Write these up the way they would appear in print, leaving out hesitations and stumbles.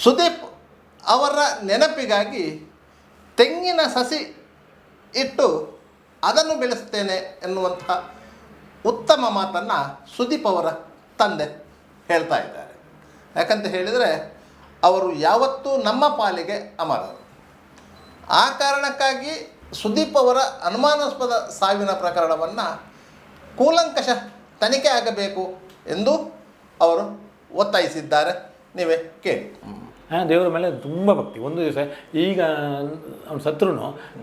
ಸುದೀಪ್ ಅವರ ನೆನಪಿಗಾಗಿ ತೆಂಗಿನ ಸಸಿ ಇಟ್ಟು ಅದನ್ನು ಬೆಳೆಸ್ತೇನೆ ಎನ್ನುವಂಥ ಉತ್ತಮ ಮಾತನ್ನು ಸುದೀಪ್ ಅವರ ತಂದೆ ಹೇಳ್ತಾ ಇದ್ದಾರೆ. ಯಾಕಂತ ಹೇಳಿದರೆ ಅವರು ಯಾವತ್ತೂ ನಮ್ಮ ಪಾಲಿಗೆ ಅಮರರು. ಆ ಕಾರಣಕ್ಕಾಗಿ ಸುದೀಪ್ ಅವರ ಅನುಮಾನಾಸ್ಪದ ಸಾವಿನ ಪ್ರಕರಣವನ್ನು ಕೂಲಂಕಷ ತನಿಖೆ ಆಗಬೇಕು ಎಂದು ಅವರು ಒತ್ತಾಯಿಸಿದ್ದಾರೆ. ನೀವೇ ಕೇಳಿ. ದೇವರ ಮೇಲೆ ತುಂಬ ಭಕ್ತಿ. ಒಂದು ದಿವಸ ಈಗ ಅವ್ನು ಸತ್ರು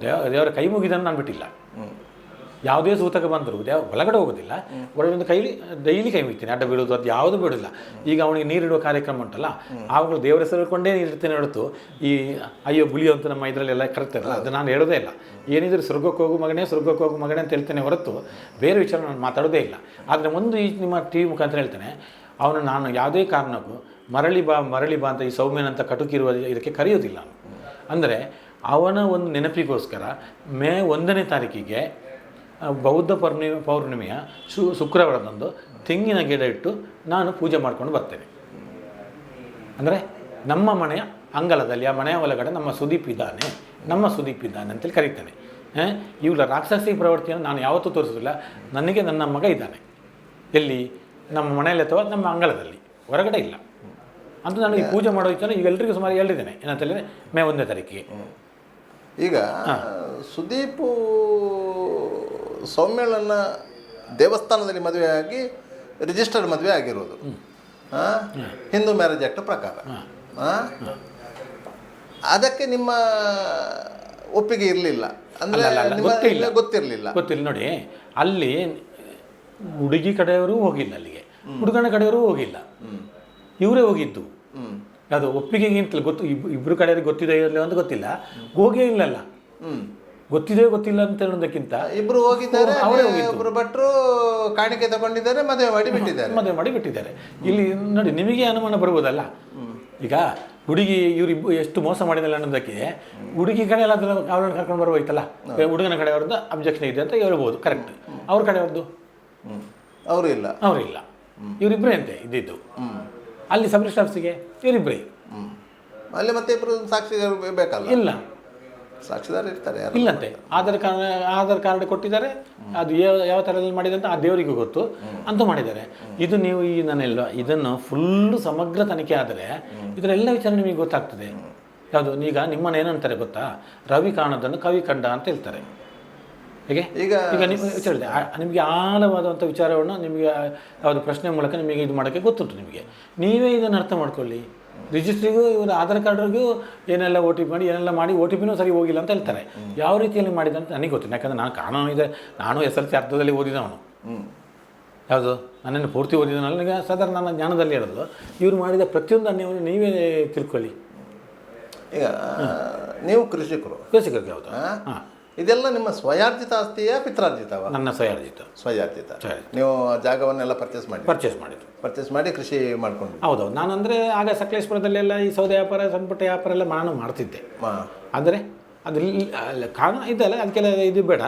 ದೇವರ ಕೈ ಮುಗಿದನ್ನು ನಾನು ಬಿಟ್ಟಿಲ್ಲ. ಯಾವುದೇ ಸೂತಕ ಬಂದರು ಒಳಗಡೆ ಹೋಗೋದಿಲ್ಲ, ಒಳಗಿಂದ ಕೈಲಿ ಡೈಲಿ ಕೈ ಮುಗಿತೀನಿ. ಅಡ್ಡ ಬೀಳೋದು ಅದು ಯಾವುದೂ ಬಿಡೋಲ್ಲ. ಈಗ ಅವನಿಗೆ ನೀರಿಡುವ ಕಾರ್ಯಕ್ರಮ ಉಂಟಲ್ಲ, ಆವಾಗಲೂ ದೇವರ ಹೆಸರುಕೊಂಡೇ ನೀರಿಡ್ತೇನೆ ಹೊರತು ಈ ಅಯ್ಯೋ ಗುಳಿಯೋ ಅಂತ ನಮ್ಮ ಇದರಲ್ಲೆಲ್ಲ ಕರಿತಾರಲ್ಲ, ಅದು ನಾನು ಹೇಳೋದೇ ಇಲ್ಲ. ಏನಿದ್ರು ಸ್ವರ್ಗಕ್ಕೆ ಹೋಗು ಮಗನೇ, ಸ್ವರ್ಗಕ್ಕೆ ಹೋಗು ಮಗನೇ ಅಂತ ಹೇಳ್ತೇನೆ ಹೊರತು ಬೇರೆ ವಿಚಾರ ನಾನು ಮಾತಾಡೋದೇ ಇಲ್ಲ. ಆದರೆ ಒಂದು ಈ ನಿಮ್ಮ ಟಿ ವಿ ಮುಖಾಂತರ ಹೇಳ್ತೇನೆ, ಅವನು ನಾನು ಯಾವುದೇ ಕಾರಣಕ್ಕೂ ಮರಳಿ ಬಾ ಅಂತ ಈ ಸೌಮ್ಯನಂತ ಕಟುಕಿರುವ ಇದಕ್ಕೆ ಕರೆಯೋದಿಲ್ಲ ನಾನು. ಅಂದರೆ ಅವನ ಒಂದು ನೆನಪಿಗೋಸ್ಕರ ಮೇ 1ನೇ ತಾರೀಕಿಗೆ ಬೌದ್ಧ ಪೌರ್ಣಿಮೆಯ ಶುಕ್ರವಾರದಂದು ತೆಂಗಿನ ಗಿಡ ಇಟ್ಟು ನಾನು ಪೂಜೆ ಮಾಡ್ಕೊಂಡು ಬರ್ತೇನೆ. ಅಂದರೆ ನಮ್ಮ ಮನೆಯ ಅಂಗಳದಲ್ಲಿ, ಆ ಮನೆಯ ಒಳಗಡೆ ನಮ್ಮ ಸುದೀಪ್ ಇದ್ದಾನೆ ಅಂತೇಳಿ ಕರೀತೇನೆ. ಇವಳ ರಾಕ್ಷಸಿ ಪ್ರವೃತ್ತಿಯನ್ನು ನಾನು ಯಾವತ್ತೂ ತೋರಿಸೋದಿಲ್ಲ. ನನಗೆ ನನ್ನ ಮಗ ಇದ್ದಾನೆ. ಎಲ್ಲಿ? ನಮ್ಮ ಮನೆಯಲ್ಲಿ ಅಥವಾ ನಮ್ಮ ಅಂಗಳದಲ್ಲಿ, ಹೊರಗಡೆ ಇಲ್ಲ ಅಂತ ನನಗೆ ಪೂಜೆ ಮಾಡೋ ಇಚ್ಛೆ ಈಗ ಎಲ್ರಿಗೂ ಸುಮಾರು ಹೇಳಿದ್ದೇನೆ. ಏನಂತ ಹೇಳಿದರೆ ಮೇ 1ನೇ ತಾರೀಕಿಗೆ. ಈಗ ಸುದೀಪು ಸೌಮ್ಯಳನ್ನ ದೇವಸ್ಥಾನದಲ್ಲಿ ಮದುವೆಯಾಗಿ ರಿಜಿಸ್ಟರ್ಡ್ ಮದುವೆ ಆಗಿರೋದು ಹಿಂದೂ ಮ್ಯಾರೇಜ್ ಆ್ಯಕ್ಟ್ ಪ್ರಕಾರ. ಅದಕ್ಕೆ ನಿಮ್ಮ ಒಪ್ಪಿಗೆ ಇರಲಿಲ್ಲ ಅಂದರೆ ಗೊತ್ತಿಲ್ಲ. ನೋಡಿ, ಅಲ್ಲಿ ಹುಡುಗಿ ಕಡೆಯವರು ಹೋಗಿಲ್ಲ, ಅಲ್ಲಿಗೆ ಹುಡುಗನ ಕಡೆಯವರು ಹೋಗಿಲ್ಲ, ಇವರೇ ಹೋಗಿದ್ದು. ಅದು ಒಪ್ಪಿಗೆಗಿಂತಲೂ ಇಬ್ಬರು ಕಡೆಯವ್ರಿಗೆ ಗೊತ್ತಿದೆ ಇರಲಿ ಅಂತ ಗೊತ್ತಿಲ್ಲ, ಹೋಗೇ ಇಲ್ಲಲ್ಲ. ಗೊತ್ತಿಲ್ಲ ಅಂತ ಹೇಳೋದಕ್ಕಿಂತ ಇಬ್ರು ಹೋಗಿದ್ದಾರೆ, ಒಬ್ಬರು ಭಟ್ರು ಕಾಣಿಕೆ ತಗೊಂಡಿದ್ದಾರೆ, ಮದುವೆ ಮಾಡಿ ಬಿಟ್ಟಿದ್ದಾರೆ. ಇಲ್ಲಿ ನೋಡಿ, ನಿಮಗೆ ಅನುಮಾನ ಬರ್ಬೋದಲ್ಲ. ಈಗ ಹುಡುಗಿ ಇವರಿಬ್ಬರು ಎಷ್ಟು ಮೋಸ ಮಾಡಿದಲ್ಲ ಅನ್ನೋದಕ್ಕೆ ಹುಡುಗಿ ಕಡೆ ಎಲ್ಲ ಅವ್ರನ್ನ ಕರ್ಕೊಂಡು ಬರ್ಬೋಯ್ತಲ್ಲ. ಹುಡುಗನ ಕಡೆಯವ್ರದ್ದು ಅಬ್ಜೆಕ್ಷನ್ ಇದೆ ಅಂತ ಹೇಳ್ಬೋದು, ಕರೆಕ್ಟ್. ಅವ್ರ ಕಡೆಯವ್ರದ್ದು ಅವರು ಇಲ್ಲ. ಇವರಿಬ್ಬರೇ ಅಂತೆ ಇದ್ದಿದ್ದು. ಅಲ್ಲಿ ಸಬ್ ರಿಜಿಸ್ಟರ್ ಆಫೀಸಿಗೆ ಇವರಿಬ್ಬರೇ. ಅಲ್ಲಿ ಮತ್ತೆ ಇಬ್ಬರು ಸಾಕ್ಷಿದಾರ ಬೇಕಲ್ಲ? ಇಲ್ಲ, ಸಾಕ್ಷಿದಾರ ಇರ್ತಾರೆ. ಇಲ್ಲಂತೆ. ಆಧಾರ್ ಕಾರ್ಡ್ ಕೊಟ್ಟಿದ್ದಾರೆ. ಅದು ಯಾವ ಥರದಲ್ಲಿ ಮಾಡಿದೆ ಅಂತ ಆ ದೇವರಿಗೂ ಗೊತ್ತು ಅಂತ ಮಾಡಿದ್ದಾರೆ. ಇದು ನೀವು ಇದನ್ನು ಫುಲ್ಲು ಸಮಗ್ರ ತನಿಖೆ ಆದರೆ ಇದರೆಲ್ಲ ವಿಚಾರ ನಿಮಗೆ ಗೊತ್ತಾಗ್ತದೆ. ಯಾವುದು? ಈಗ ನಿಮ್ಮನ್ನು ಏನಂತಾರೆ ಗೊತ್ತಾ? ರವಿ ಕಾಣೋದನ್ನು ಕವಿ ಕಂಡ ಅಂತ ಹೇಳ್ತಾರೆ. ಹೇಗೆ? ಈಗ ನಿಮಗೆ ಆಳವಾದಂಥ ವಿಚಾರವನ್ನು ನಿಮಗೆ ಯಾವುದು ಪ್ರಶ್ನೆ ಮೂಲಕ ನಿಮಗೆ ಇದು ಮಾಡೋಕ್ಕೆ ಗೊತ್ತುಂಟು. ನಿಮಗೆ ನೀವೇ ಇದನ್ನು ಅರ್ಥ ಮಾಡ್ಕೊಳ್ಳಿ. ರಿಜಿಸ್ಟ್ರಿಗೂ ಇವರು ಆಧಾರ್ ಕಾರ್ಡ್ರಿಗೂ ಏನೆಲ್ಲ OTP ಮಾಡಿ ಏನೆಲ್ಲ ಮಾಡಿ OTPನೂ ಸರಿ ಹೋಗಿಲ್ಲ ಅಂತ ಹೇಳ್ತಾರೆ. ಯಾವ ರೀತಿಯಲ್ಲಿ ಮಾಡಿದೆ ಅಂತ ನನಗೆ ಗೊತ್ತಿಲ್ಲ. ಯಾಕಂದರೆ ನಾನು ಕಾನೂನು ಇದೆ, ನಾನು SLC ಅರ್ಥದಲ್ಲಿ ಓದಿದವನು. ಯಾವುದು? ನನ್ನನ್ನು ಪೂರ್ತಿ ಓದಿದವನಲ್ಲ. ನನಗೆ ಸಾಧಾರಣ ನನ್ನ ಜ್ಞಾನದಲ್ಲಿ ಹೇಳೋದು ಇವರು ಮಾಡಿದ ಪ್ರತಿಯೊಂದು ಅನ್ಯವನ್ನು ನೀವೇ ತಿಳ್ಕೊಳ್ಳಿ. ಈಗ ನೀವು ಕೃಷಿಕರು ಯಾವುದು? ಹಾಂ, ಇದೆಲ್ಲ ನಿಮ್ಮ ಸ್ವಯಾರ್ಜಿತ ಆಸ್ತಿಯ ಪಿತ್ರಾರ್ಜಿತವ? ನನ್ನ ಸ್ವಯಾರ್ಜಿತ. ನೀವು ಜಾಗವನ್ನೆಲ್ಲ ಪರ್ಚೇಸ್ ಮಾಡಿ ಕೃಷಿ ಮಾಡ್ಕೊಂಡು? ಹೌದು. ನಾನು ಅಂದರೆ ಆಗ ಸಕಲೇಶ್ಪುರದಲ್ಲೆಲ್ಲ ಈ ಸೌದೆ ವ್ಯಾಪಾರ, ಸಣ್ಣ ವ್ಯಾಪಾರ ಎಲ್ಲ ನಾನು ಮಾಡ್ತಿದ್ದೆ. ಆದರೆ ಅದು ಕಾರಣ ಇದೆಲ್ಲ, ಅದಕ್ಕೆಲ್ಲ ಇದು ಬೇಡ.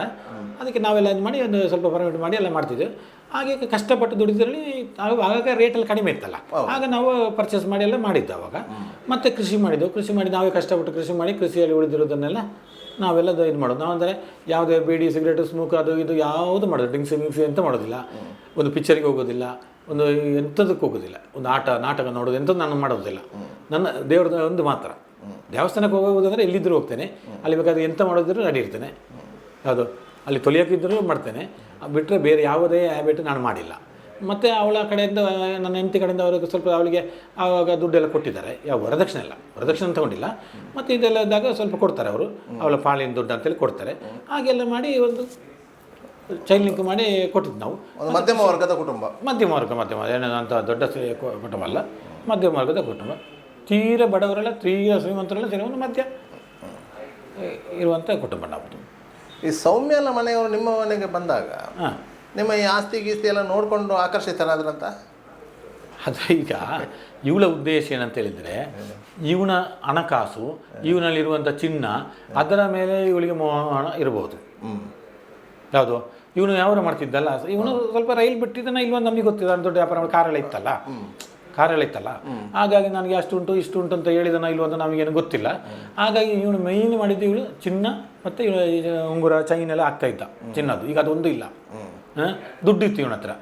ಅದಕ್ಕೆ ನಾವೆಲ್ಲ ಇದು ಮಾಡಿ ಒಂದು ಸ್ವಲ್ಪ ಪರ್ಮಿಟ್ ಮಾಡಿ ಎಲ್ಲ ಮಾಡ್ತಿದ್ದೆ. ಹಾಗೆ ಕಷ್ಟಪಟ್ಟು ದುಡಿದ್ರಲ್ಲಿ ಆವಾಗ ರೇಟಲ್ಲಿ ಕಡಿಮೆ ಇತ್ತಲ್ಲ, ಆಗ ನಾವು ಪರ್ಚೇಸ್ ಮಾಡಿ ಎಲ್ಲ ಮಾಡಿದ್ದು. ಆವಾಗ ಮತ್ತೆ ಕೃಷಿ ಮಾಡಿ ನಾವೇ ಕಷ್ಟಪಟ್ಟು ಕೃಷಿ ಮಾಡಿ ಕೃಷಿಯಲ್ಲಿ ಉಳಿದಿರೋದನ್ನೆಲ್ಲ ನಾವೆಲ್ಲ ಇದು ಮಾಡೋದು. ನಾವು ಅಂದರೆ ಯಾವುದೇ ಬೀಡಿ, ಸಿಗರೇಟು, ಸ್ಮೋಕ್ ಅದು ಇದು ಯಾವುದು ಮಾಡೋದು, ಡ್ರಿಂಕ್ಸ್ ಎಂತ ಮಾಡೋದಿಲ್ಲ. ಒಂದು ಪಿಕ್ಚರಿಗೆ ಹೋಗೋದಿಲ್ಲ, ಒಂದು ಎಂಥದಕ್ಕೆ ಹೋಗೋದಿಲ್ಲ, ಒಂದು ನಾಟಕ ನೋಡೋದು ಎಂಥದ್ದು ನಾನು ಮಾಡೋದಿಲ್ಲ. ನನ್ನ ದೇವ್ರದ ಒಂದು ಮಾತ್ರ. ದೇವಸ್ಥಾನಕ್ಕೆ ಹೋಗೋದಂದರೆ ಎಲ್ಲಿದ್ದರೂ ಹೋಗ್ತೇನೆ, ಅಲ್ಲಿ ಬೇಕಾದ್ರೆ ಎಂತ ಮಾಡೋದಿದ್ರು ರೆಡಿ ಇರ್ತೇನೆ. ಯಾವುದು? ಅಲ್ಲಿ ತೊಲಿಯೋಕ್ಕಿದ್ದರೂ ಮಾಡ್ತೇನೆ. ಬಿಟ್ಟರೆ ಬೇರೆ ಯಾವುದೇ ಹ್ಯಾಬಿಟ್ ನಾನು ಮಾಡಿಲ್ಲ. ಮತ್ತು ಅವಳ ಕಡೆಯಿಂದ, ನನ್ನ ಹೆಂಡತಿ ಕಡೆಯಿಂದ ಅವರಿಗೆ ಸ್ವಲ್ಪ ಅವಳಿಗೆ ಆವಾಗ ದುಡ್ಡೆಲ್ಲ ಕೊಟ್ಟಿದ್ದಾರೆ. ಯಾವ ವರದಕ್ಷಿಣೆ ತಗೊಂಡಿಲ್ಲ. ಮತ್ತು ಇದೆಲ್ಲ ಇದ್ದಾಗ ಸ್ವಲ್ಪ ಕೊಡ್ತಾರೆ ಅವರು, ಅವಳ ಪಾಲಿನ ದುಡ್ಡು ಅಂತೇಳಿ ಕೊಡ್ತಾರೆ. ಹಾಗೆಲ್ಲ ಮಾಡಿ ಒಂದು ಚೈನ್ ಲಿಂಕ್ ಮಾಡಿ ಕೊಟ್ಟಿದ್ದು ನಾವು. ಮಧ್ಯಮ ವರ್ಗದ ಕುಟುಂಬ. ಏನಂತ ದೊಡ್ಡ ಕುಟುಂಬ ಅಲ್ಲ, ಮಧ್ಯಮ ವರ್ಗದ ಕುಟುಂಬ. ತೀರ ಬಡವರೆಲ್ಲ, ತೀರ ಶ್ರೀಮಂತರೆಲ್ಲ ಸೇರಿ ಒಂದು ಮಧ್ಯ ಇರುವಂಥ ಕುಟುಂಬ ನಮ್ಮದು. ಈ ಸೌಮ್ಯನ ಮನೆಯವರು ನಿಮ್ಮ ಮನೆಗೆ ಬಂದಾಗ ನಿಮ್ಮ ಈ ಆಸ್ತಿ ಗೀಸ್ತಿ ಎಲ್ಲ ನೋಡಿಕೊಂಡು ಆಕರ್ಷಿತರಾದ್ರಂತ? ಅದು ಈಗ ಇವಳ ಉದ್ದೇಶ ಏನಂತ ಹೇಳಿದರೆ, ಇವನ ಹಣಕಾಸು, ಇವನಲ್ಲಿರುವಂಥ ಚಿನ್ನ, ಅದರ ಮೇಲೆ ಇವಳಿಗೆ ಮೋಹ ಇರ್ಬೋದು. ಯಾವುದು? ಇವನು ವ್ಯವಹಾರ ಮಾಡ್ತಿದ್ದಲ್ಲ, ಇವನು ಸ್ವಲ್ಪ ರೈಲ್ ಬಿಟ್ಟಿದ್ದಾನೆ ಇಲ್ವೋ ನಮಗೆ ಗೊತ್ತಿಲ್ಲ. ದೊಡ್ಡ ವ್ಯಾಪಾರ ಕಾರೆಲ್ಲ ಇತ್ತಲ್ಲ, ಕಾರೆಲ್ಲ ಇತ್ತಲ್ಲ. ಹಾಗಾಗಿ ನನಗೆ ಅಷ್ಟು ಉಂಟು ಇಷ್ಟು ಉಂಟು ಅಂತ ಹೇಳಿದನ ಇಲ್ವ ಅಂತ ನಮಗೇನು ಗೊತ್ತಿಲ್ಲ. ಹಾಗಾಗಿ ಇವನು ಮೈನ್ ಮಾಡಿದ್ದು ಇವಳು ಚಿನ್ನ ಮತ್ತು ಉಂಗುರ ಚೈನ್ ಎಲ್ಲ ಆಗ್ತಾ ಇದ್ದ ಚಿನ್ನದು. ಈಗ ಅದೊಂದು ಇಲ್ಲ. ದುಡ್ಡು ಇತ್ತು ಇವನ ಹತ್ರ.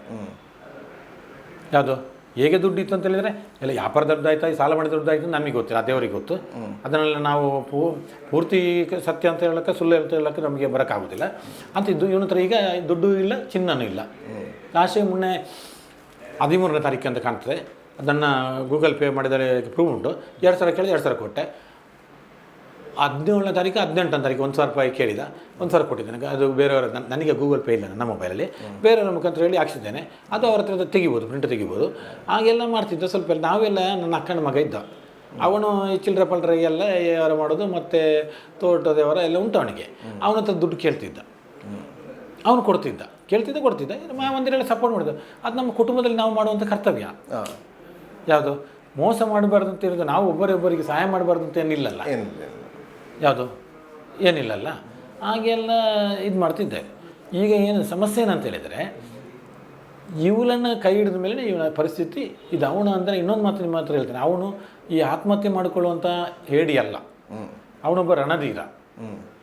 ಯಾವುದು ಹೇಗೆ ದುಡ್ಡು ಇತ್ತು ಅಂತ ಹೇಳಿದರೆ ಎಲ್ಲ ವ್ಯಾಪಾರ ದೊಡ್ಡದಾಯ್ತಾ ಸಾಲ ಮಾಡಿದ ದೊಡ್ಡದಾಯ್ತು ನಮಗೆ ಗೊತ್ತಿಲ್ಲ, ಆ ದೇವರಿಗೆ ಗೊತ್ತು. ಅದನ್ನೆಲ್ಲ ನಾವು ಪೂರ್ತಿ ಸತ್ಯ ಅಂತ ಹೇಳೋಕ್ಕೆ ಸುಳ್ಳು ಅಂತ ಹೇಳೋಕ್ಕೆ ನಮಗೆ ಬರೋಕ್ಕಾಗೋದಿಲ್ಲ ಅಂತಿದ್ದು. ಇವನ ಹತ್ರ ಈಗ ದುಡ್ಡು ಇಲ್ಲ, ಚಿನ್ನನೂ ಇಲ್ಲ. ಲಾಸ್ಟಿಗೆ ಮೊನ್ನೆ 13ನೇ ತಾರೀಕು ಅಂತ ಕಾಣ್ತದೆ, ಅದನ್ನು ಗೂಗಲ್ ಪೇ ಮಾಡಿದರೆ ಪ್ರೂವ್ ಉಂಟು. 2,000 ಕೇಳಿದೆ, 2,000 ಕೊಟ್ಟೆ. 17ನೇ ತಾರೀಕು 18ನೇ ತಾರೀಕು 1,000 ರೂಪಾಯಿ ಕೇಳಿದ, 1,000 ಕೊಟ್ಟಿದ್ದೇನೆ. ಅದು ಬೇರೆಯವರ, ನನಗೆ ಗೂಗಲ್ ಪೇ ಇಲ್ಲ ನನ್ನ ಮೊಬೈಲಲ್ಲಿ, ಬೇರೆಯವ್ರ ಮುಖಾಂತರ ಹೇಳಿ ಹಾಕ್ಸಿದ್ದೇನೆ. ಅದು ಅವ್ರ ಹತ್ರ ತೆಗಿಬೋದು, ಪ್ರಿಂಟ್ ತೆಗಿಬೋದು. ಹಾಗೆಲ್ಲ ಮಾಡ್ತಿದ್ದ. ಸ್ವಲ್ಪ ನಾವೆಲ್ಲ ನನ್ನ ಅಕ್ಕನ ಮಗ ಇದ್ದ, ಅವನು ಚಿಲ್ಲರೆ ಪಲ್ರೆಗೆಲ್ಲ ವ್ಯವಹಾರ ಮಾಡೋದು, ಮತ್ತು ತೋಟದ ವ್ಯವಹಾರ ಎಲ್ಲ ಉಂಟು ಅವನಿಗೆ. ಅವನ ಹತ್ರ ದುಡ್ಡು ಕೇಳ್ತಿದ್ದ, ಅವನು ಕೊಡ್ತಿದ್ದ, ಕೊಡ್ತಿದ್ದ. ಮಂದಿರೆಲ್ಲ ಸಪೋರ್ಟ್ ಮಾಡಿದ್ದು. ಅದು ನಮ್ಮ ಕುಟುಂಬದಲ್ಲಿ ನಾವು ಮಾಡುವಂಥ ಕರ್ತವ್ಯ. ಯಾವುದು ಮೋಸ ಮಾಡಬಾರ್ದು ಅಂತ ಇರೋದು, ನಾವು ಒಬ್ಬರೊಬ್ಬರಿಗೆ ಸಹಾಯ ಮಾಡಬಾರ್ದು ಅಂತ ಏನಿಲ್ಲಲ್ಲ. ಯಾವುದು ಏನಿಲ್ಲಲ್ಲ. ಹಾಗೆಲ್ಲ ಇದು ಮಾಡ್ತಿದ್ದೆ. ಈಗ ಏನು ಸಮಸ್ಯೆ ಏನಂತ ಹೇಳಿದರೆ, ಇವಳನ್ನು ಕೈ ಹಿಡಿದ ಮೇಲೆ ಇವನ ಪರಿಸ್ಥಿತಿ ಇದು. ಅವನು ಅಂದರೆ ಇನ್ನೊಂದು ಮಾತು ನಿಮ್ಮ ಹತ್ರ ಹೇಳ್ತಾನೆ, ಅವನು ಈ ಆತ್ಮಹತ್ಯೆ ಮಾಡಿಕೊಳ್ಳುವಂಥ ಹೇಡಿ ಅಲ್ಲ, ಅವನೊಬ್ಬ ರಣಧೀರ.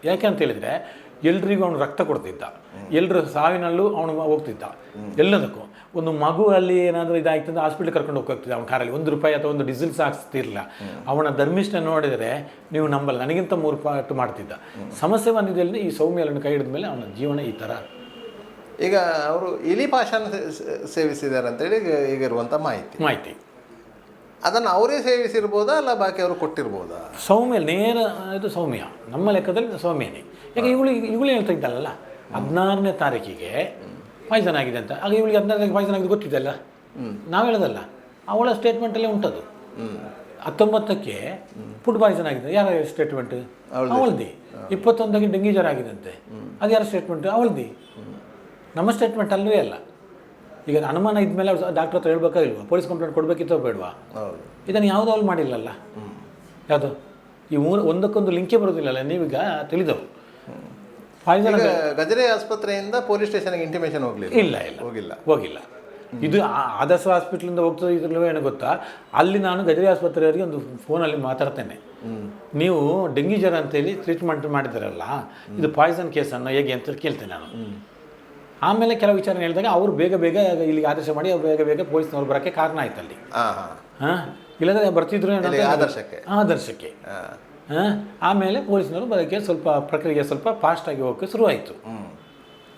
ಯಾಕೆ ಅಂತ ಹೇಳಿದರೆ ಎಲ್ರಿಗೂ ಅವನು ರಕ್ತ ಕೊಡ್ತಿದ್ದ, ಎಲ್ಲರ ಸಾವಿನಲ್ಲೂ ಅವನು ಹೋಗ್ತಿದ್ದ, ಎಲ್ಲದಕ್ಕೂ. ಒಂದು ಮಗು ಅಲ್ಲಿ ಏನಾದರೂ ಇದಾಯ್ತು ಅಂದರೆ ಹಾಸ್ಪಿಟ್ಲಿಗೆ ಕರ್ಕೊಂಡು ಹೋಗ್ತಿದ್ದ ಅವನ ಕಾರಲ್ಲಿ. 1 ರೂಪಾಯಿ ಅಥವಾ 1 ಡೀಸೆಲ್ ಹಾಕ್ಸ್ತಿರಲಿಲ್ಲ. ಅವನ ಧರ್ಮಿಷ್ಠ ನೋಡಿದರೆ ನೀವು ನಂಬಲ್ಲ, ನನಗಿಂತ 3 ಪಟ್ಟು ಮಾಡ್ತಿದ್ದ. ಸಮಸ್ಯೆ ಬಂದಿದ್ದಲ್ಲಿ ಈ ಸೌಮ್ಯಗಳನ್ನು ಕೈ ಹಿಡಿದ ಮೇಲೆ ಅವನ ಜೀವನ ಈ ಥರ. ಈಗ ಅವರು ಇಲಿ ಪಾಷಾಣ ಸೇವಿಸಿದ್ದಾರೆ ಅಂತೇಳಿ ಈಗ ಇರುವಂಥ ಮಾಹಿತಿ. ಅದನ್ನು ಅವರೇ ಸೇವಿಸಿರ್ಬೋದಾ ಅಲ್ಲ ಬಾಕಿ ಅವರು ಕೊಟ್ಟಿರ್ಬೋದಾ? ಸೌಮ್ಯ ನೇರ ಇದು ಸೌಮ್ಯ, ನಮ್ಮ ಲೆಕ್ಕದಲ್ಲಿ ಸೌಮ್ಯನೇ. ಯಾಕೆ ಇವಳು ಹೇಳ್ತಾ ಇದ್ದಲ್ಲ 16ನೇ ತಾರೀಕಿಗೆ ಪಾಯ್ಸನ್ ಆಗಿದೆ ಅಂತ. ಆಗ ಇವಳಿಗೆ 16ನೇ ತಾರೀಕು ಪಾಯ್ಸನ್ ಆಗಿದೆ ಗೊತ್ತಿದ್ದಲ್ಲ, ನಾವು ಹೇಳೋದಲ್ಲ, ಅವಳ ಸ್ಟೇಟ್ಮೆಂಟಲ್ಲೇ ಉಂಟದು. 19ಕ್ಕೆ ಫುಡ್ ಪಾಯ್ಸನ್ ಆಗಿದೆ, ಯಾರ ಸ್ಟೇಟ್ಮೆಂಟ್? ಅವಳದಿ. 21ಕ್ಕೆ ಡೆಂಗಿ ಜ್ವರ ಆಗಿದಂತೆ, ಅದು ಯಾರ ಸ್ಟೇಟ್ಮೆಂಟ್? ಅವಳದಿ. ನಮ್ಮ ಸ್ಟೇಟ್ಮೆಂಟ್ ಅಲ್ಲವೇ ಅಲ್ಲ. ಈಗ ಅನುಮಾನ ಇದ್ಮೇಲೆ ಡಾಕ್ಟರ್ ಹತ್ರ ಹೇಳ್ಬೇಕಾ ಇಲ್ವಾ? ಪೊಲೀಸ್ ಕಂಪ್ಲೇಂಟ್ ಕೊಡಬೇಕಿತ್ತೋ ಬೇಡವಾ? ಇದನ್ನು ಯಾವುದೋ ಅವ್ರು ಮಾಡಿಲ್ಲಲ್ಲ. ಯಾವುದು ಈ ಒಂದಕ್ಕೊಂದು ಲಿಂಕೇ ಬರೋದಿಲ್ಲಲ್ಲ. ನೀವೀಗ ತಿಳಿದವು ಪಾಯ್ಸನ್. ಗಜರೆ ಆಸ್ಪತ್ರೆಯಿಂದ ಪೊಲೀಸ್ ಸ್ಟೇಷನ್ಗೆ ಇಂಟಿಮೇಷನ್ ಹೋಗಿಲ್ಲ. ಇದು ಆದರ್ಶ ಹಾಸ್ಪಿಟ್ಲಿಂದ ಹೋಗ್ತದೆ. ಇದ್ರಲ್ಲೂ ಏನೋ ಗೊತ್ತಾ, ಅಲ್ಲಿ ನಾನು ಗಜರೆ ಆಸ್ಪತ್ರೆಯವರಿಗೆ ಒಂದು ಫೋನಲ್ಲಿ ಮಾತಾಡ್ತೇನೆ, ನೀವು ಡೆಂಗಿ ಜ್ವರ ಅಂತೇಳಿ ಟ್ರೀಟ್ಮೆಂಟ್ ಮಾಡಿದಾರಲ್ಲ, ಇದು ಪಾಯ್ಸನ್ ಕೇಸನ್ನು ಹೇಗೆ ಅಂತ ಕೇಳ್ತೇನೆ ನಾನು. ಆಮೇಲೆ ಕೆಲವು ವಿಚಾರ ಹೇಳಿದಾಗ ಅವರು ಬೇಗ ಇಲ್ಲಿಗೆ ಆದೇಶ ಮಾಡಿ ಅವ್ರು ಬೇಗ ಪೊಲೀಸ್ನವ್ರು ಬರೋಕ್ಕೆ ಕಾರಣ ಆಯ್ತು ಅಲ್ಲಿ. ಇಲ್ಲಂದರೆ ಬರ್ತಿದ್ರು ಆದರ್ಶಕ್ಕೆ. ಆಮೇಲೆ ಪೊಲೀಸ್ನವರು ಬರೋಕ್ಕೆ ಸ್ವಲ್ಪ ಪ್ರಕ್ರಿಯೆ ಸ್ವಲ್ಪ ಫಾಸ್ಟಾಗಿ ಹೋಗೋಕ್ಕೆ ಶುರುವಾಯಿತು.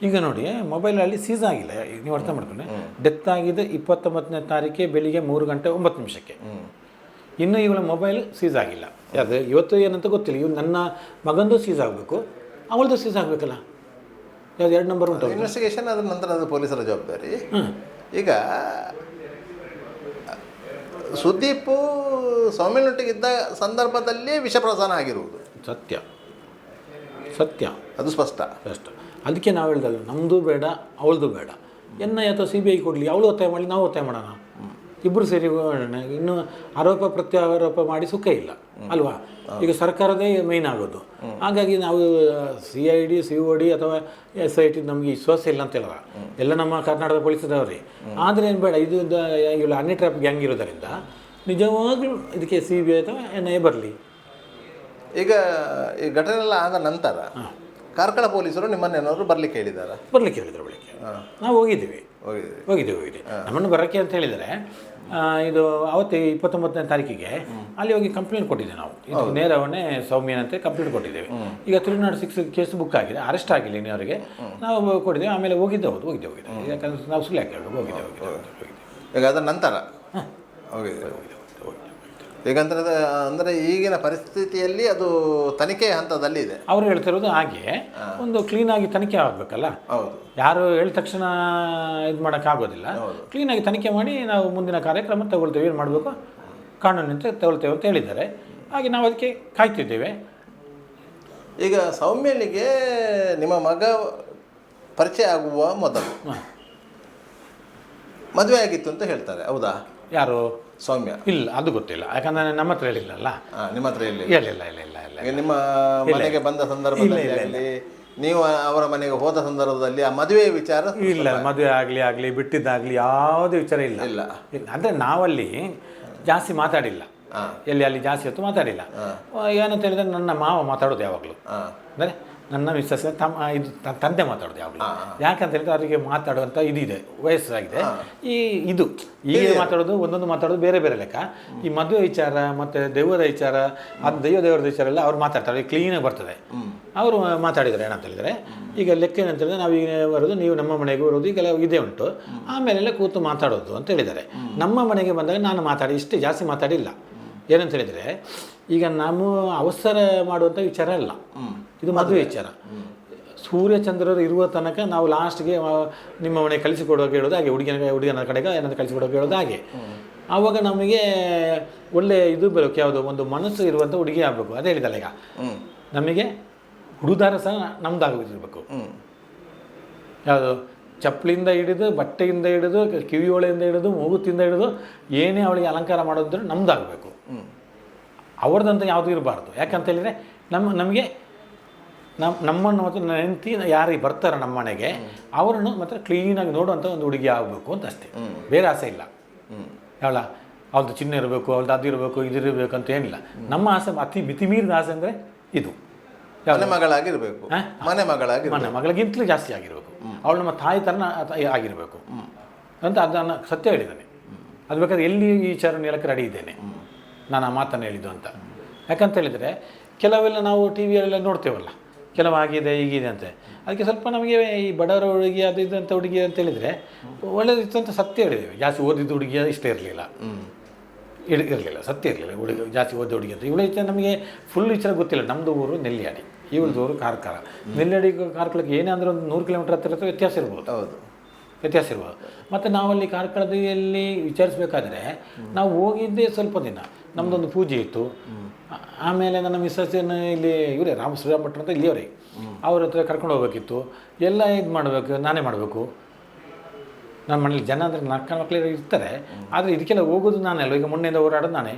ಈಗ ನೋಡಿ, ಮೊಬೈಲಲ್ಲಿ ಸೀಸ್ ಆಗಿಲ್ಲ, ನೀವು ಅರ್ಥ ಮಾಡ್ಕೊಂಡೆ. ಡೆತ್ ಆಗಿದೆ 29ನೇ ತಾರೀಕೆ ಬೆಳಿಗ್ಗೆ 3:09. ಇನ್ನೂ ಇವಳ ಮೊಬೈಲ್ ಸೀಸ್ ಆಗಿಲ್ಲ. ಅದು ಇವತ್ತು ಏನಂತ ಗೊತ್ತಿಲ್ಲ. ಇವು ನನ್ನ ಮಗಂದು ಸೀಸ್ ಆಗಬೇಕು, ಅವಳದು ಸೀಸ್ ಆಗಬೇಕಲ್ಲ. ಯಾವ್ದು 2 ನಂಬರ್ ಉಂಟು ಇನ್ವೆಸ್ಟಿಗೇಷನ್, ಅದ್ರ ನಂತರ ಅದು ಪೊಲೀಸರ ಜವಾಬ್ದಾರಿ. ಈಗ ಸುದೀಪ್ ಸೌಮ್ಯನೊಟ್ಟಿಗಿದ್ದ ಸಂದರ್ಭದಲ್ಲಿ ವಿಷಪ್ರಸಾನ ಆಗಿರುವುದು ಸತ್ಯ, ಅದು ಸ್ಪಷ್ಟ. ಅದಕ್ಕೆ ನಾವು ಹೇಳ್ದಲ್ಲ, ನಮ್ಮದು ಬೇಡ ಅವಳದು ಬೇಡ, NIA ಅಥವಾ CBI ಕೊಡಲಿ, ಅವಳು ಒತ್ತಾಯ ಮಾಡಲಿ, ನಾವು ಒತ್ತಾಯ ಮಾಡೋಣ, ಇಬ್ಬರು ಸೇರಿ ಇನ್ನು ಆರೋಪ ಪ್ರತ್ಯಾರೋಪ ಮಾಡಿ ಸುಖ ಇಲ್ಲ ಅಲ್ವಾ? ಈಗ ಸರ್ಕಾರದೇ ಮೇಯ್ನ್ ಆಗೋದು. ಹಾಗಾಗಿ ನಾವು CID COD ಅಥವಾ SIT ನಮಗೆ ವಿಶ್ವಾಸ ಇಲ್ಲ ಅಂತ ಹೇಳುವ, ಎಲ್ಲ ನಮ್ಮ ಕರ್ನಾಟಕದ ಪೊಲೀಸರವ್ರಿ. ಆದರೆ ಏನು ಬೇಡ, ಇದು ಇವಳು ಹನಿ ಟ್ರ್ಯಾಪ್ ಗ್ಯಾಂಗ್ ಇರೋದರಿಂದ ನಿಜವಾಗ್ಲೂ ಇದಕ್ಕೆ CBI ಅಥವಾ NIA ಬರಲಿ. ಈಗ ಈ ಘಟನೆ ಎಲ್ಲ ಆದ ನಂತರ ಕಾರ್ಕಳ ಪೊಲೀಸರು ನಿಮ್ಮನ್ನೇನಾದ್ರು ಬರ್ಲಿಕ್ಕೆ ಹೇಳಿದ್ದಾರೆ? ಬೆಳಿಗ್ಗೆ ನಾವು ಹೋಗಿದ್ದೀವಿ. ನಮ್ಮನ್ನು ಬರೋಕ್ಕೆ ಅಂತ ಹೇಳಿದರೆ ಇದು ಅವತ್ತು 29ನೇ ತಾರೀಕಿಗೆ ಅಲ್ಲಿ ಹೋಗಿ ಕಂಪ್ಲೇಂಟ್ ಕೊಟ್ಟಿದ್ದೇವೆ ನಾವು. ಇದು ನೇರವನ್ನೇ ಸೌಮ್ಯನಂತೆ ಕಂಪ್ಲೇಂಟ್ ಕೊಟ್ಟಿದ್ದೇವೆ. ಈಗ 306 ಕೇಸ್ ಬುಕ್ ಆಗಿದೆ, ಅರೆಸ್ಟ್ ಆಗಿಲ್ಲ ಇನ್ನವರಿಗೆ. ನಾವು ಕೊಟ್ಟಿದ್ದೇವೆ. ಆಮೇಲೆ ಹೋಗಿದ್ದೇವೆ. ಯಾಕಂದ್ರೆ ನಾವು ಸುಳ್ಳು ಯಾಕೆ ಹೇಳೋದು, ಹೋಗಿದ್ದೇವೆ. ಈಗ ಅದರ ನಂತರ ಈಗಂದ್ರೆ ಅಂದರೆ ಈಗಿನ ಪರಿಸ್ಥಿತಿಯಲ್ಲಿ ಅದು ತನಿಖೆ ಹಂತದಲ್ಲಿ ಇದೆ. ಅವರು ಹೇಳ್ತಿರೋದು ಹಾಗೆ ಒಂದು ಕ್ಲೀನಾಗಿ ತನಿಖೆ ಆಗಬೇಕಲ್ಲ. ಹೌದು, ಯಾರು ಹೇಳಿದ ತಕ್ಷಣ ಇದು ಮಾಡೋಕ್ಕಾಗೋದಿಲ್ಲ. ಕ್ಲೀನಾಗಿ ತನಿಖೆ ಮಾಡಿ ನಾವು ಮುಂದಿನ ಕಾರ್ಯಕ್ರಮ ತಗೊಳ್ತೇವೆ, ಏನು ಮಾಡಬೇಕು ಕಾನೂನಿನಂತೆ ತಗೊಳ್ತೇವೆ ಅಂತ ಹೇಳಿದ್ದಾರೆ. ಹಾಗೆ ನಾವು ಅದಕ್ಕೆ ಕಾಯ್ತಿದ್ದೇವೆ. ಈಗ ಸೌಮ್ಯನಿಗೆ ನಿಮ್ಮ ಮಗ ಪರಿಚಯ ಆಗುವ ಮೊದಲು ಮದುವೆ ಆಗಿತ್ತು ಅಂತ ಹೇಳ್ತಾರೆ, ಹೌದಾ? ಯಾರು? ಸೌಮ್ಯ? ಇಲ್ಲ, ಅದು ಗೊತ್ತಿಲ್ಲ. ಯಾಕಂದ್ರೆ ನಮ್ಮ ಹತ್ರ ಹೇಳಿಲ್ಲಲ್ಲ. ನಿಮ್ಮ ಹತ್ರ ಇಲ್ಲ. ನಿಮ್ಮ ಮನೆಗೆ ಬಂದ ಸಂದರ್ಭದಲ್ಲಿ ನೀವು ಅವರ ಮನೆಗೆ ಹೋದ ಸಂದರ್ಭದಲ್ಲಿ ಆ ಮದುವೆ ವಿಚಾರ ಇಲ್ಲ, ಮದುವೆ ಆಗಲಿ ಬಿಟ್ಟಿದ್ದಾಗಲಿ ಯಾವುದೇ ವಿಚಾರ ಇಲ್ಲ. ಇಲ್ಲ. ಅಂದರೆ ನಾವಲ್ಲಿ ಜಾಸ್ತಿ ಮಾತಾಡಿಲ್ಲ, ಎಲ್ಲಿ ಅಲ್ಲಿ ಜಾಸ್ತಿ ಹೊತ್ತು ಮಾತಾಡಿಲ್ಲ. ಏನಂತ ಹೇಳಿದ್ರೆ ನನ್ನ ಮಾವ ಮಾತಾಡೋದು ಯಾವಾಗಲೂ, ಅಂದರೆ ನನ್ನ ಮಿಸ್ಸಸ್ ಇದು ತಂದೆ ಮಾತಾಡೋದು ಯಾವಾಗಲೂ. ಯಾಕಂತ ಹೇಳಿದ್ರೆ ಅವರಿಗೆ ಮಾತಾಡುವಂಥ ಇದಿದೆ, ವಯಸ್ಸಾಗಿದೆ. ಇದು ಈಗ ಮಾತಾಡೋದು ಒಂದೊಂದು ಮಾತಾಡೋದು ಬೇರೆ ಬೇರೆ ಲೆಕ್ಕ. ಈ ಮದುವೆ ವಿಚಾರ ಮತ್ತು ದೈವದ ವಿಚಾರ, ಅದು ದೇವರ ವಿಚಾರ ಎಲ್ಲ ಅವ್ರು ಮಾತಾಡ್ತಾರೆ, ಕ್ಲೀನಾಗಿ ಬರ್ತದೆ. ಅವರು ಮಾತಾಡಿದ್ದಾರೆ. ಏನಂತ ಹೇಳಿದರೆ ಈಗ ಲೆಕ್ಕ ಏನಂತ ಹೇಳಿದ್ರೆ ನಾವೀಗ ಬರೋದು, ನೀವು ನಮ್ಮ ಮನೆಗೆ ಬರೋದು, ಈಗೆಲ್ಲ ಇದೇ ಉಂಟು, ಆಮೇಲೆಲ್ಲ ಕೂತು ಮಾತಾಡೋದು ಅಂತ ಹೇಳಿದ್ದಾರೆ. ನಮ್ಮ ಮನೆಗೆ ಬಂದಾಗ ನಾನು ಮಾತಾಡಿ ಇಷ್ಟೇ, ಜಾಸ್ತಿ ಮಾತಾಡಿಲ್ಲ. ಏನಂತ ಹೇಳಿದರೆ ಈಗ ನಾವು ಅವಸರ ಮಾಡುವಂಥ ವಿಚಾರ ಅಲ್ಲ, ಇದು ಮದುವೆ ವಿಚಾರ. ಸೂರ್ಯಚಂದ್ರರು ಇರುವ ತನಕ ನಾವು ಲಾಸ್ಟ್ಗೆ ನಿಮ್ಮ ಮನೆಗೆ ಕಳಿಸಿಕೊಡುವಾಗ ಹೇಳೋದು ಹಾಗೆ, ಹುಡುಗನ ಕಡೆಗೆ ಏನಾದರೂ ಕಳಿಸಿಕೊಡುವಾಗ ಹೇಳೋದು ಹಾಗೆ. ಆವಾಗ ನಮಗೆ ಒಳ್ಳೆ ಇದು ಬೇಕು, ಯಾವುದೋ ಒಂದು ಮನಸ್ಸು ಇರುವಂಥ ಹುಡುಗಿ ಆಗಬೇಕು. ಅದೇ ಹೇಳಿದಲ್ಲ, ಈಗ ನಮಗೆ ಹುಡುದಾರ ಸಹ ನಮ್ದಾಗಿರಬೇಕು. ಯಾವುದು ಚಪ್ಪಲಿಂದ ಹಿಡಿದು, ಬಟ್ಟೆಯಿಂದ ಹಿಡಿದು, ಕಿವಿಯೋಳೆಯಿಂದ ಹಿಡಿದು, ಮೂಗುತ್ತಿಂದ ಹಿಡಿದು ಏನೇ ಅವಳಿಗೆ ಅಲಂಕಾರ ಮಾಡೋದ್ರೆ ನಮ್ದಾಗಬೇಕು, ಅವ್ರದ್ದಂತ ಯಾವುದೂ ಇರಬಾರ್ದು. ಯಾಕಂತ ಹೇಳಿದರೆ ನಮಗೆ ನಮ್ಮನ್ನು ಮತ್ತು ಹೆಂಡತಿ ಯಾರಿಗೆ ಬರ್ತಾರೆ ನಮ್ಮ ಮನೆಗೆ ಅವರನ್ನು ಮಾತ್ರ ಕ್ಲೀನಾಗಿ ನೋಡುವಂಥ ಒಂದು ಹುಡುಗಿ ಆಗಬೇಕು ಅಂತ ಅಷ್ಟೇ, ಬೇರೆ ಆಸೆ ಇಲ್ಲ. ಯಾವಳ ಅವ್ರದ್ದು ಚಿನ್ನ ಇರಬೇಕು, ಅವ್ರದ್ದು ಅದು ಇರಬೇಕು, ಇದಿರಬೇಕು ಅಂತ ಏನಿಲ್ಲ. ನಮ್ಮ ಆಸೆ ಅತಿ ಮಿತಿಮೀರಿದ ಆಸೆ ಅಂದರೆ ಇದು, ಮನೆ ಮಗಳಾಗಿರಬೇಕು, ಮನೆ ಮಗಳಿಗಿಂತಲೂ ಜಾಸ್ತಿ ಆಗಿರಬೇಕು, ಅವಳು ನಮ್ಮ ತಾಯಿ ಥರನ ಆಗಿರಬೇಕು ಅಂತ ಅದನ್ನು ಸತ್ಯ ಹೇಳಿದ್ದಾನೆ. ಅದು ಬೇಕಾದ್ರೆ ಎಲ್ಲಿ ಈ ವಿಚಾರನ ಹೇಳಕ್ಕೆ ರೆಡಿ ಇದ್ದೇನೆ ನಾನು ಆ ಮಾತನ್ನು ಹೇಳಿದ್ದು ಅಂತ. ಯಾಕಂತ ಹೇಳಿದರೆ ಕೆಲವೆಲ್ಲ ನಾವು ಟಿ ವಿಯಲ್ಲೆಲ್ಲ ನೋಡ್ತೇವಲ್ಲ, ಕೆಲವು ಆಗಿದೆ ಹೀಗಿದೆ ಅಂತ. ಅದಕ್ಕೆ ಸ್ವಲ್ಪ ನಮಗೆ ಈ ಬಡವರ ಹುಡುಗಿ ಅದು ಇದು ಅಂತ ಹುಡುಗಿ ಅಂತ ಹೇಳಿದರೆ ಒಳ್ಳೆದಿತ್ತು ಅಂತ ಸತ್ಯ ಹೇಳಿದ್ದೇವೆ. ಜಾಸ್ತಿ ಓದಿದ್ದು ಹುಡುಗಿ ಇಷ್ಟ ಇರಲಿಲ್ಲ, ಸತ್ಯ ಇರಲಿಲ್ಲ. ಹುಡುಗಿ ಜಾಸ್ತಿ ಓದಿದ ಹುಡುಗಿ ಅಂತ ಇವಳ ವಿಚಾರ ನಮಗೆ ಫುಲ್ ವಿಚಾರ ಗೊತ್ತಿಲ್ಲ. ನಮ್ಮದು ಊರು ನೆಲ್ಲಿಯಾಡಿ, ಇವಳದು ಊರು ಕಾರ್ಕಳ. ನೆಲ್ಲಿಯಾಡಿ ಕಾರ್ಕಳಕ್ಕೆ ಏನೇ ಅಂದರೆ ಒಂದು 100 ಕಿಲೋಮೀಟರ್ ಹತ್ತಿರ ವ್ಯತ್ಯಾಸ ಇರ್ಬೋದು. ಹೌದು, ವ್ಯತ್ಯಾಸ ಇರ್ಬೋದು. ಮತ್ತು ನಾವಲ್ಲಿ ಕಾರ್ಕಳದಲ್ಲಿ ವಿಚಾರಿಸಬೇಕಾದ್ರೆ ನಾವು ಹೋಗಿದ್ದೇ ಸ್ವಲ್ಪ ದಿನ. ನಮ್ಮದೊಂದು ಪೂಜೆ ಇತ್ತು. ಆಮೇಲೆ ನನ್ನ ಮಿಸ್ಸಸ್ಸನ್ನು ಇಲ್ಲಿ ಇವರೇ ಶ್ರೀರಾಮ್ ಭಟ್ರು ಅಂತ ಇಲ್ಲಿಯವರೇ, ಅವ್ರ ಹತ್ರ ಕರ್ಕೊಂಡು ಹೋಗ್ಬೇಕಿತ್ತು. ಎಲ್ಲ ಇದು ಮಾಡಬೇಕು, ನಾನೇ ಮಾಡಬೇಕು. ನನ್ನ ಮನೇಲಿ ಜನ ಅಂದರೆ 4 ಮಕ್ಕಳು ಇರ್ತಾರೆ, ಆದರೆ ಇದಕ್ಕೆಲ್ಲ ಹೋಗೋದು ನಾನೇ ಅಲ್ವ. ಈಗ ಮೊನ್ನೆಯಿಂದ ಓಡಾಡೋದು ನಾನೇ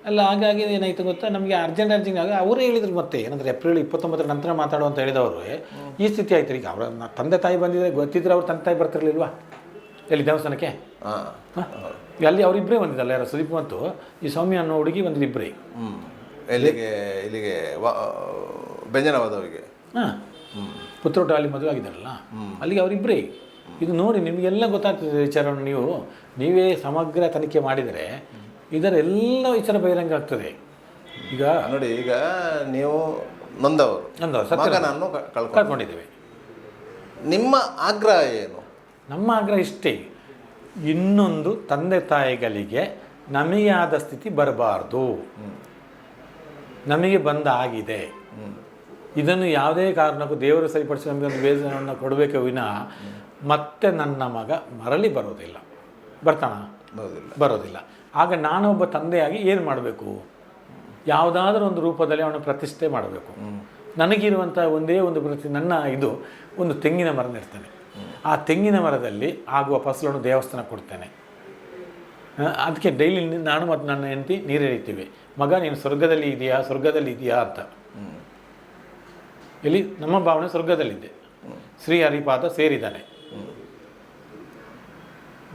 ಎಲ್ಲ. ಹಾಗಾಗಿ ಏನಾಯಿತು ಗೊತ್ತಾ, ನಮಗೆ ಅರ್ಜೆಂಟ್ ಆಗಿ ಅವರೇ ಹೇಳಿದ್ರು. ಮತ್ತೆ ಏನಂದರೆ ಏಪ್ರಿಲ್ 29 ನಂತರ ಮಾತಾಡೋ ಅಂತ ಹೇಳಿದವರು ಈ ಸ್ಥಿತಿ ಆಯ್ತು. ಈಗ ಅವರ ತಂದೆ ತಾಯಿ ಬಂದಿದ್ರೆ ಗೊತ್ತಿದ್ರೆ ಅವ್ರ ತಂದೆ ತಾಯಿ ಬರ್ತಿರ್ಲಿಲ್ವಾ ಎಲ್ಲಿ ದೇವಸ್ಥಾನಕ್ಕೆ? ಅಲ್ಲಿ ಅವರಿಬ್ಬರೇ ಬಂದಿದ್ದಲ್ಲ, ಯಾರು ಸುದೀಪ್ ಮತ್ತು ಈ ಸೌಮ್ಯ ಅನ್ನೋ ಹುಡುಗಿ ಬಂದಿದ್ದು ಇಬ್ಬರೇ. ಇಲ್ಲಿಗೆ ಬೆಂಜನವಾದವರಿಗೆ ಪುತ್ರೋಟ ಅಲ್ಲಿ ಮದುವೆ ಆಗಿದ್ದಾರಲ್ಲ, ಅಲ್ಲಿಗೆ ಅವರಿಬ್ಬರೇ. ಇದು ನೋಡಿ ನಿಮಗೆಲ್ಲ ಗೊತ್ತಾಗ್ತದೆ ವಿಚಾರವನ್ನು. ನೀವೇ ಸಮಗ್ರ ತನಿಖೆ ಮಾಡಿದರೆ ಇದರೆಲ್ಲ ವಿಚಾರ ಬಹಿರಂಗ ಆಗ್ತದೆ. ಈಗ ನೋಡಿ, ಈಗ ನೀವು ನೊಂದವರು ಮಗನನ್ನು ಕಳ್ಕೊಂಡಿದ್ದೇವೆ. ನಿಮ್ಮ ಆಗ್ರಹ ಏನು? ನಮ್ಮ ಆಗ್ರಹ ಇಷ್ಟೇ, ಇನ್ನೊಂದು ತಂದೆ ತಾಯಿಗಳಿಗೆ ನಮಗೆ ಆದ ಸ್ಥಿತಿ ಬರಬಾರ್ದು. ನಮಗೆ ಬಂದ ಆಗಿದೆ, ಇದನ್ನು ಯಾವುದೇ ಕಾರಣಕ್ಕೂ ದೇವರು ಸರಿಪಡಿಸಿ ನಮಗೆ ಒಂದು ಬೇಸರವನ್ನು ಕೊಡಬೇಕೆ ವಿನಃ ಮತ್ತೆ ನನ್ನ ಮಗ ಮರಳಿ ಬರೋದಿಲ್ಲ. ಬರ್ತಾನ? ಬರೋದಿಲ್ಲ. ಆಗ ನಾನೊಬ್ಬ ತಂದೆಯಾಗಿ ಏನು ಮಾಡಬೇಕು? ಯಾವುದಾದ್ರೂ ಒಂದು ರೂಪದಲ್ಲಿ ಅವನ ಪ್ರತಿಷ್ಠೆ ಮಾಡಬೇಕು. ನನಗಿರುವಂಥ ಒಂದೇ ಒಂದು ನನ್ನ ಇದು ಒಂದು ತೆಂಗಿನ ಮರ ನೆಡ್ತೇನೆ. ಆ ತೆಂಗಿನ ಮರದಲ್ಲಿ ಆಗುವ ಫಸಲನ್ನು ದೇವಸ್ಥಾನ ಕೊಡ್ತೇನೆ. ಅದಕ್ಕೆ ಡೈಲಿ ನಾನು ಮತ್ತು ನನ್ನ ಹೆಂಡತಿ ನೀರು ಎಳಿತೀವಿ. ಮಗ ನೀನು ಸ್ವರ್ಗದಲ್ಲಿ ಇದೆಯಾ ಅಂತ. ಇಲ್ಲಿ ನಮ್ಮ ಭಾವನೆ ಸ್ವರ್ಗದಲ್ಲಿದ್ದೆ, ಶ್ರೀ ಹರಿಪಾದ ಸೇರಿದ್ದಾನೆ.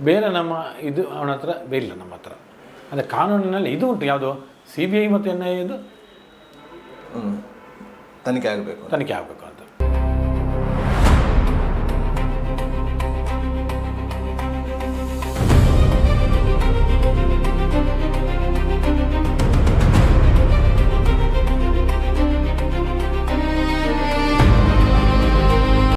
ಬೇರೆ ನಮ್ಮ ಇದು ಅವನ ಹತ್ರ ಬೇರಿಲ್ಲ ನಮ್ಮ ಹತ್ರ. ಅಂದರೆ ಕಾನೂನಿನಲ್ಲಿ ಇದು ಉಂಟು, ಯಾವುದು CBI ಮತ್ತು NIA ಇದು ತನಿಖೆ ಆಗಬೇಕು.